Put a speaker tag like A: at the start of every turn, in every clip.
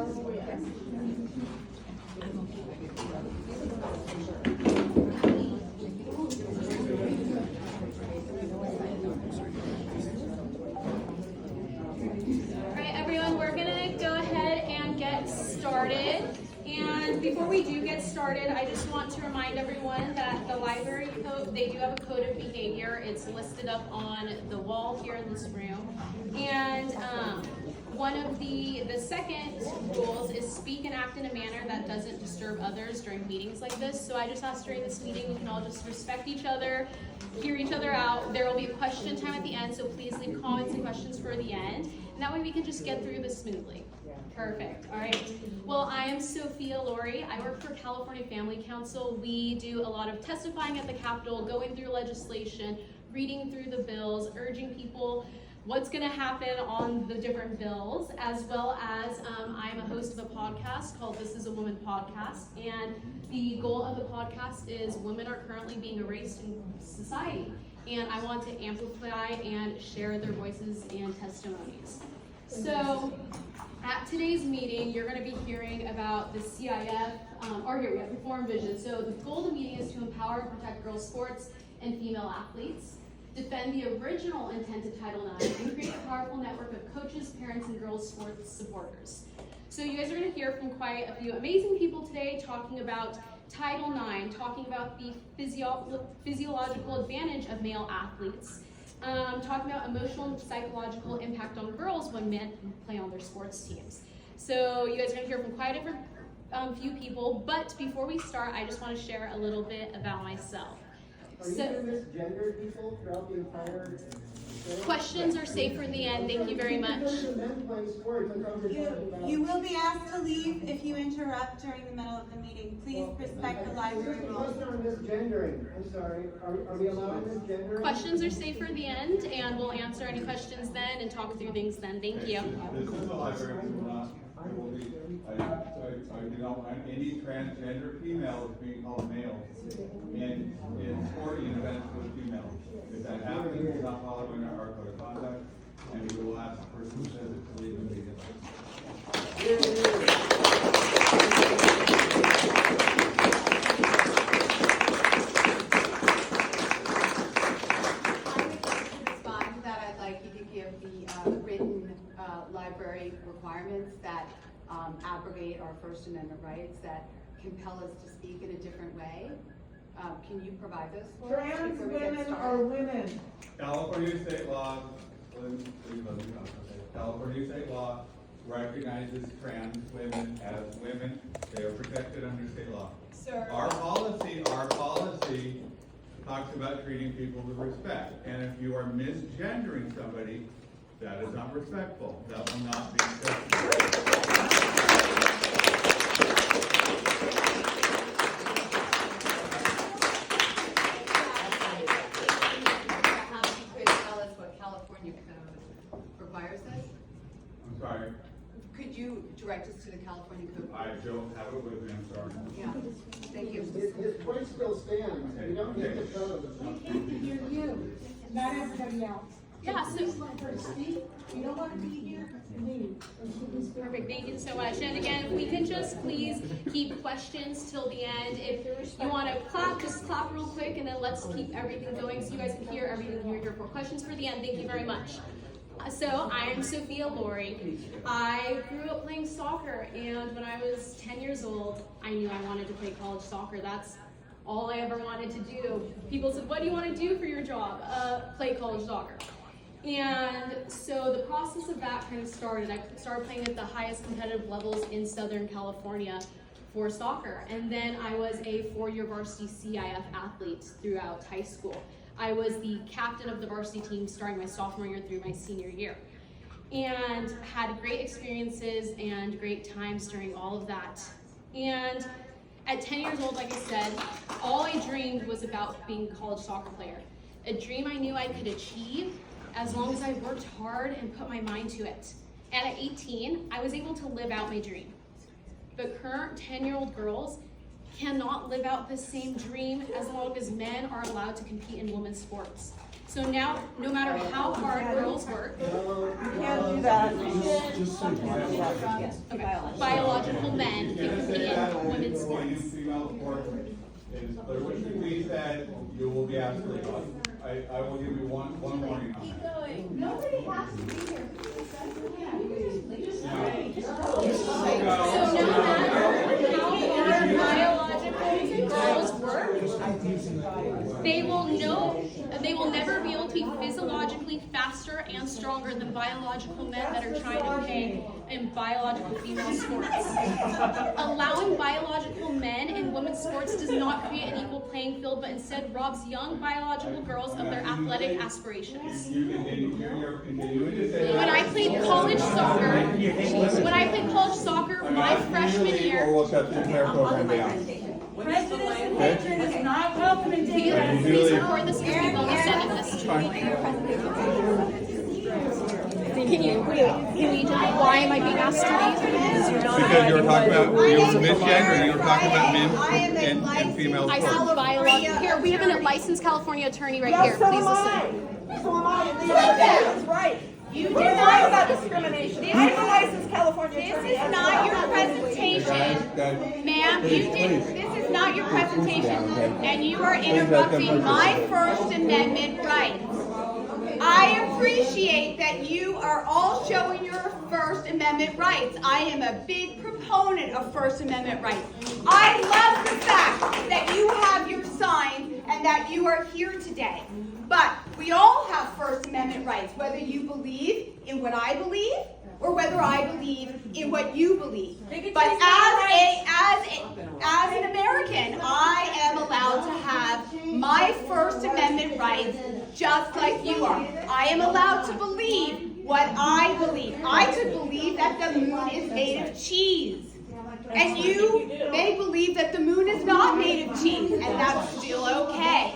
A: right, everyone, we're gonna go ahead and get started. And before we do get started, I just want to remind everyone that the library code, they do have a code of behavior. It's listed up on the wall here in this room. And one of the second rules is speak and act in a manner that doesn't disturb others during meetings like this. So I just asked during this meeting, we can all just respect each other, hear each other out. There will be a question time at the end, so please leave comments and questions for the end. And that way we can just get through this smoothly. Perfect. All right. Well, I am Sophia Laurie. I work for California Family Council. We do a lot of testifying at the Capitol, going through legislation, reading through the bills, urging people what's going to happen on the different bills, as well as I'm a host of a podcast called This Is a Woman Podcast. And the goal of the podcast is women are currently being erased in society. And I want to amplify and share their voices and testimonies. So at today's meeting, you're going to be hearing about the CIF, or here we have Reform Vision. So the goal of the meeting is to empower and protect girls' sports and female athletes, defend the original intent of Title IX, and create a powerful network of coaches, parents, and girls' sports supporters. So you guys are going to hear from quite a few amazing people today talking about Title IX, talking about the physiological advantage of male athletes, talking about emotional and psychological impact on girls when men play on their sports teams. So you guys are going to hear from quite a different few people, but before we start, I just want to share a little bit about myself.
B: Are you going to misgender people throughout the entire
A: questions are safe for the end. Thank you very much.
C: You will be asked to leave if you interrupt during the middle of the meeting. Please respect the library rules.
B: Misgendering. I'm sorry. Are we allowing misgendering?
A: Questions are safe for the end, and we'll answer any questions then and talk through things then. Thank you.
D: This is the library. I do not want any transgender females being called males in sporting events with females. If that happens, it's not following our code of conduct, and we will ask the person who says it to leave the meeting.
E: Respond to that, I'd like you to give the written library requirements that abrogate our First Amendment rights, that compel us to speak in a different way. Can you provide those for us?
F: Trans women are women.
D: California state law, California state law recognizes trans women as women. They are protected under state law.
C: Sir.
D: Our policy talks about treating people with respect. And if you are misgendering somebody, that is not respectful. That will not be acceptable. I'm sorry.
E: Could you direct us to the California Code?
D: I don't have it with me, I'm sorry.
E: Yeah, thank you.
B: His point still stands. We don't need to show them.
F: We came to hear you, not everybody else.
A: Yeah, so
F: Please let her speak. You don't want to be here, leave.
A: perfect. Thank you so much. And again, if we can just please keep questions till the end. If you want to clap, just clap real quick, and then let's keep everything going so you guys can hear everything you're here for. Questions for the end. Thank you very much. So I am Sophia Laurie. I grew up playing soccer, and when I was 10 years old, I knew I wanted to play college soccer. That's all I ever wanted to do. People said, what do you want to do for your job? Play college soccer. And so the process of that kind of started. I started playing at the highest competitive levels in Southern California for soccer. And then I was a 4-year varsity CIF athlete throughout high school. I was the captain of the varsity team starting my sophomore year through my senior year. And had great experiences and great times during all of that. And at 10 years old, like I said, all I dreamed was about being a college soccer player. A dream I knew I could achieve as long as I worked hard and put my mind to it. And at 18, I was able to live out my dream. But current 10-year-old girls cannot live out the same dream as long as men are allowed to compete in women's sports. So now, no matter how hard girls work,
F: You can't do that.
A: biological men
D: You
A: can
D: can say
A: compete
D: that
A: in
D: only
A: women's
D: for you
A: sports.
D: female sports. Is clear what you please said, you will be absolutely fine. I will give you one warning on that.
F: Nobody has to be here.
A: So no matter how our biological girls work, they will never be able to be physiologically faster and stronger than biological men that are trying to play in biological female sports. Allowing biological men in women's sports does not create an equal playing field, but instead robs young biological girls of their athletic aspirations.
D: You're continuing to say that.
A: When I played college soccer, my freshman
D: Or
A: year,
D: we'll shut the entire program down.
F: Prejudice and hatred is not welcome in Dayton.
A: please record this because we will be sending this to why am I being asked to leave?
D: Because you were talking about, you were misgender, you were talking about men and female
A: I
D: sports.
A: said biological. Here, we have a licensed California attorney right
F: Yes,
A: here.
F: so
A: Please
F: am I.
A: listen.
F: So am I. And that's right.
E: You
F: We're
E: did
F: right
E: not.
F: about discrimination. I'm a licensed California
E: This
F: attorney.
E: is not your presentation. Ma'am, this is not your presentation, and you are interrupting my First Amendment rights. I appreciate that you are all showing your First Amendment rights. I am a big proponent of First Amendment rights. I love the fact that you have your sign and that you are here today. But we all have First Amendment rights, whether you believe in what I believe or whether I believe in what you believe. But as an American, I am allowed to have my First Amendment rights just like you are. I am allowed to believe what I believe. I could believe that the moon is made of cheese. And you may believe that the moon is not made of cheese, and that's still okay.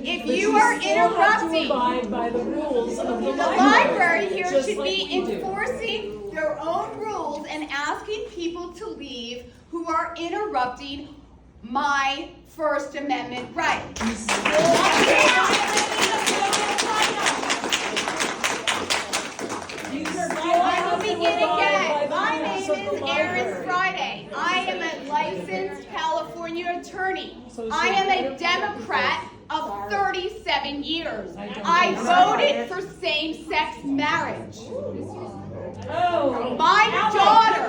E: If you are interrupting,
G: abide by the rules of the
E: the library here should be enforcing their own rules and asking people to leave who are interrupting my First Amendment rights. I will begin again. My name is Erin Friday. I am a licensed California attorney. I am a Democrat of 37 years. I voted for same-sex marriage. My daughter,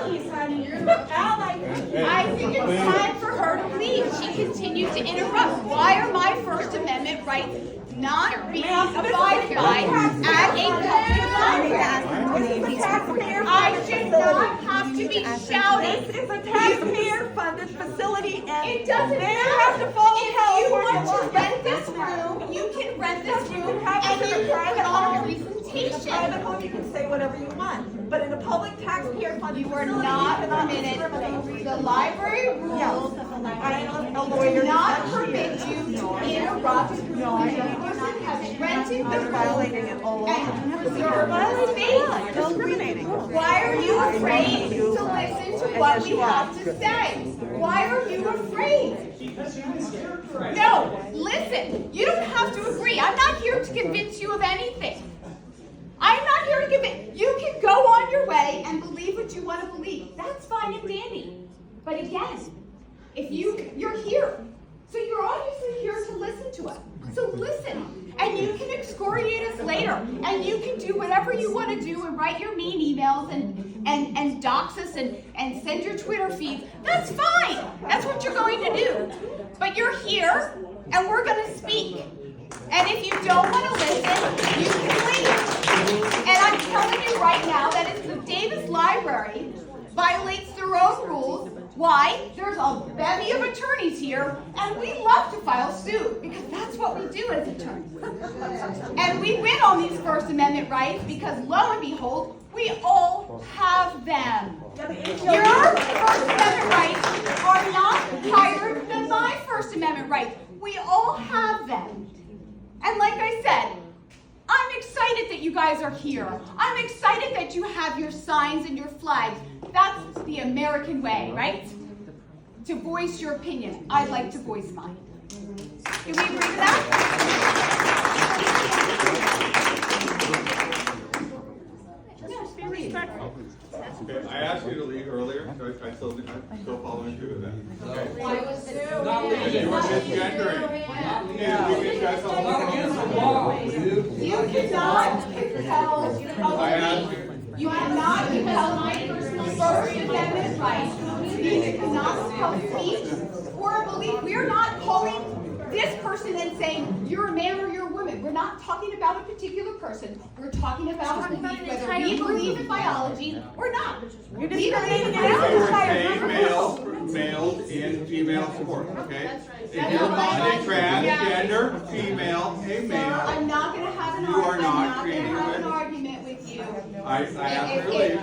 E: I think it's time for her to leave. She continued to interrupt. Why are my First Amendment rights not being abided by at a public library? I should not have to be shouting.
F: This is a taxpayer-funded facility, and
E: It doesn't
F: they
E: matter.
F: have to follow
E: If you
F: California
E: want to
F: law.
E: rent this room, you can rent this room and
F: have
E: you
F: it in a
E: can
F: private
E: put on a
F: home. In a
E: presentation.
F: private home, you can say whatever you want, but in a public taxpayer-funded
E: You are
F: facility,
E: not
F: you cannot
E: permitted.
F: discriminate.
E: The library rules
F: I'm a lawyer.
E: do not permit you to interrupt. You have rented the room
F: Violating it all.
E: and preserve the space.
F: Discriminating.
E: Why are you afraid to listen to what we have to say? Why are you afraid? No, listen, you don't have to agree. I'm not here to convince you of anything. I'm not here to convince. You can go on your way and believe what you want to believe. That's fine and dandy. But again, if you're here, so you're obviously here to listen to us. So listen, and you can excoriate us later, and you can do whatever you want to do and write your mean emails and dox us and send your Twitter feeds. That's fine. That's what you're going to do. But you're here, and we're going to speak. And if you don't want to listen, you can leave. And I'm telling you right now that if the Davis Library violates their own rules, why? There's a bevy of attorneys here, and we love to file suit because that's what we do as attorneys. And we win on these First Amendment rights because lo and behold, we all have them. Your First Amendment rights are not higher than my First Amendment rights. We all have them. And like I said, I'm excited that you guys are here. I'm excited that you have your signs and your flags. That's the American way, right? To voice your opinion. I'd like to voice mine. Can we agree to that? Yes.
G: be respectful.
D: Okay, I asked you to leave earlier, so I'm still following through with that. Okay? And you were misgendering. And we can guys all.
E: You cannot compel,
D: I asked you.
E: you cannot compel my personal First Amendment right. You cannot compel speech or a belief. We're not calling this person and saying, you're a man or you're a woman. We're not talking about a particular person. We're talking about a belief, whether we believe in biology or not. We believe in
D: I would say males and female support, okay? If you're not a transgender female, a
E: Sir,
D: male,
E: I'm not gonna have an
D: You are not
E: argument,
D: creating a-
E: argument with you.
D: I asked you to leave.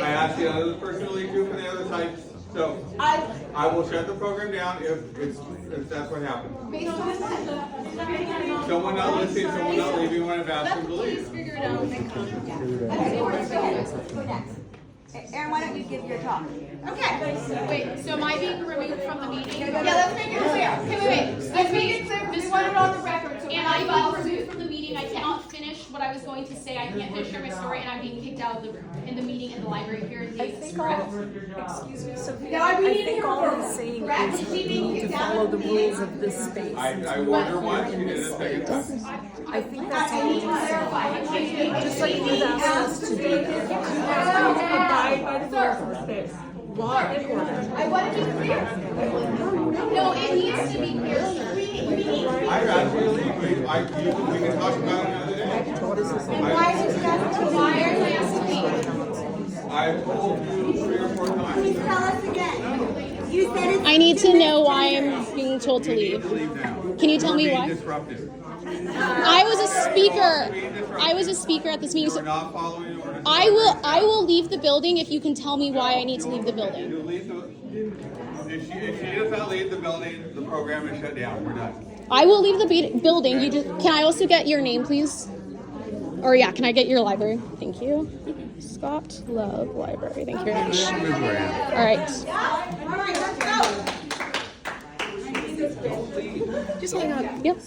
D: I asked the other person to leave too for the other side. So I will shut the program down if that's what happens.
E: Based on what?
D: Someone not listening, someone not leaving when I've asked them to
A: Please
D: leave.
A: figure it out.
E: Okay, go next. Aaron, why don't you give your talk? Okay.
A: Wait, so am I being removed from the meeting?
E: Yeah, let's make it clear.
A: Okay, wait.
E: Let's make it clear, we want it on the record, so.
A: And I'm being removed from the meeting, I cannot finish what I was going to say, I can't finish my story, and I'm being kicked out of the room, in the meeting in the library here in Davis, correct?
G: Excuse me, Sophia,
E: No, we
G: I
E: need to
G: think
E: hear
G: all
E: from
G: he's
E: her.
G: saying
E: Correct?
G: is
E: Is she
G: we
E: being
G: need to
E: kicked out
G: follow
E: of
G: the
E: the
G: rules of this space.
D: I warned her once, she did it a second time.
G: I think that's
E: I
G: all
E: need
G: he's
E: to
G: saying.
E: clarify.
G: Just like you've asked us to do. You have to abide by the rules of the space. Law and order.
E: I want to be clear.
A: No, it needs to be clear, sir.
D: I've asked you to leave. We can talk about it another day.
E: Why did you ask me?
A: Why are you asking me?
D: I've told you 3 or 4 times.
C: Please tell us again. You said it's.
H: I need to know why I'm being told to
D: You need
H: leave.
D: to leave now.
H: Can you tell me
D: You're
H: why?
D: being disruptive.
H: I was a speaker at this meeting.
D: You are
H: So
D: not following the orders.
H: I will leave the building if you can tell me why I need to leave the building.
D: You leave if she does not leave the building, the program is shut down. We're done.
H: I will leave the building. Can I also get your name, please? Or yeah, can I get your library? Thank you. Scott Love Library. Thank you very much. All right.
C: All right, let's go.
H: Just hang on. Yep.